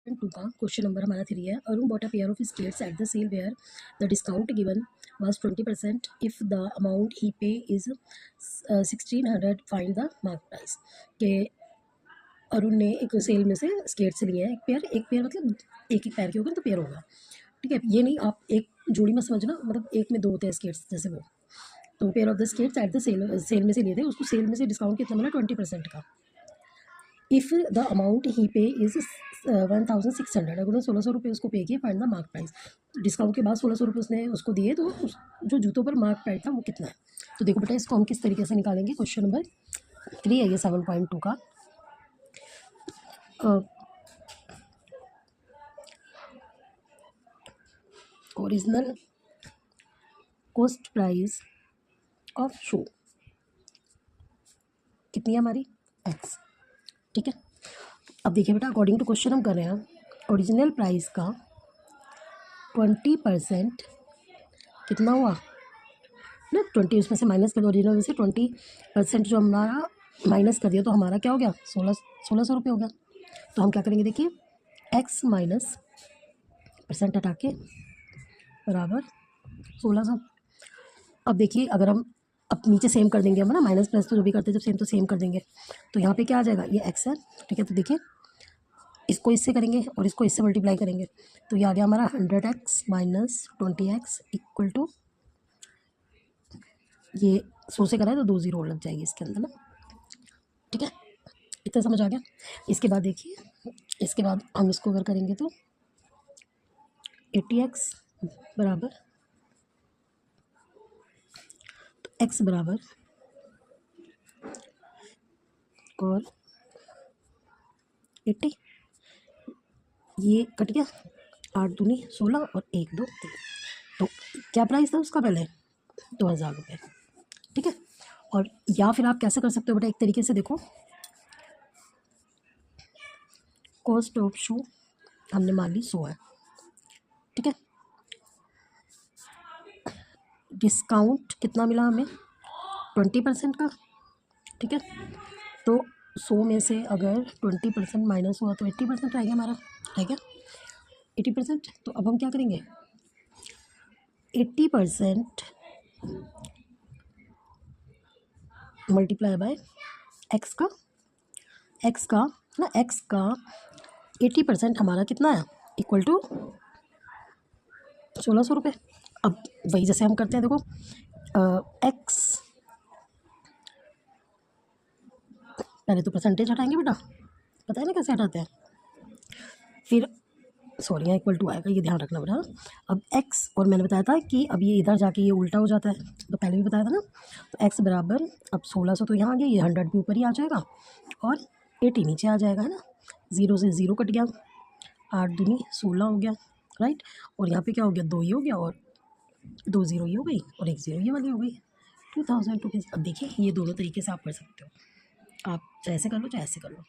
To का question number हमारा 3 है। Arun bought a pair of skates at the sale where the discount given was 20%. If the amount he pay is 1600, find the mark price. के अरुण ने एक cell में से skates लिए हैं, एक पेयर मतलब एक पैर के होगा तो पेयर होगा, ठीक है। ये नहीं आप एक जोड़ी में समझना, मतलब एक में दो होते हैं स्केट्स जैसे वो। तो pair of the skates at the sale में से लिए थे, उसको सेल में से डिस्काउंट कितना मिला 20% का। इफ़ द अमाउंट ही पे इज़ 1600, अगर 1600 रुपये उसको पे किए, find the mark price. Discount के बाद 1600 रुपये उसने उसको दिए, तो जो जूतों पर मार्क प्राइस था वो कितना है। तो देखो बेटा, इसको हम किस तरीके से निकालेंगे। क्वेश्चन नंबर 3 है ये 7.2 का। ओरिजिनल कॉस्ट प्राइस ऑफ शू कितनी है हमारी, एक्स, ठीक है। अब देखिए बेटा, अकॉर्डिंग टू क्वेश्चन हम कर रहे हैं, ओरिजिनल प्राइस का 20% कितना हुआ ना, 20 उसमें से माइनस कर दो, ओरिजिनल में से 20% जो हमारा माइनस कर दिया, तो हमारा क्या हो गया, 1600 रुपये हो गया। तो हम क्या करेंगे, देखिए एक्स माइनस परसेंट हटा के बराबर 1600। अब देखिए, अगर हम अब नीचे सेम कर देंगे हम ना, माइनस प्लस तो जो भी करते हैं जब सेम तो सेम कर देंगे, तो यहाँ पे क्या आ जाएगा, ये एक्स है, ठीक है। तो देखिए इसको इससे करेंगे और इसको इससे मल्टीप्लाई करेंगे, तो ये आ गया हमारा 100x minus 20x equal to, ये 100 से कराए तो 2 0 लग जाएगी इसके अंदर ना, ठीक है। इतना समझ आ गया। इसके बाद देखिए, इसके बाद हम इसको अगर करेंगे तो 80x बराबर, तो x बराबर और 80, ये कट गया, 8 दूनी 16 और 1 2 3, तो क्या प्राइस था उसका पहले, 2000 रुपये, ठीक है। और या फिर आप कैसे कर सकते हो बेटा, एक तरीके से देखो, कॉस्ट ऑफ शू हमने मान ली 100 है, ठीक है। डिस्काउंट कितना मिला हमें, 20% का, ठीक है। तो 100 में से अगर 20% माइनस हुआ तो 80% रह गया हमारा, है क्या, 80%। तो अब हम क्या करेंगे, 80% मल्टीप्लाई बाय एक्स का ना, एक्स का 80% हमारा कितना है, इक्वल टू 1600 रुपये। अब वही जैसे हम करते हैं, देखो एक्स पहले तो परसेंटेज हटाएंगे बेटा, पता है ना कैसे हटाते हैं, फिर सॉरी यहाँ इक्वल टू आएगा, ये ध्यान रखना बेटा। अब x, और मैंने बताया था कि अब ये इधर जाके ये उल्टा हो जाता है, तो पहले भी बताया था ना। तो x बराबर, अब 1600 तो यहाँ आ गया, ये 100 भी ऊपर ही आ जाएगा और 80 नीचे आ जाएगा, है ना। 0 से 0 कट गया, 8 दूनी 16 हो गया, राइट। और यहाँ पे क्या हो गया, 2 ये हो गया और 2 0 ये हो गई और 1 0 ये वाली हो गई, 2000 रुपीज़। अब देखिए ये दोनों तरीके से आप कर सकते हो, आप चाहे ऐसे कर लो चाहे ऐसे कर लो।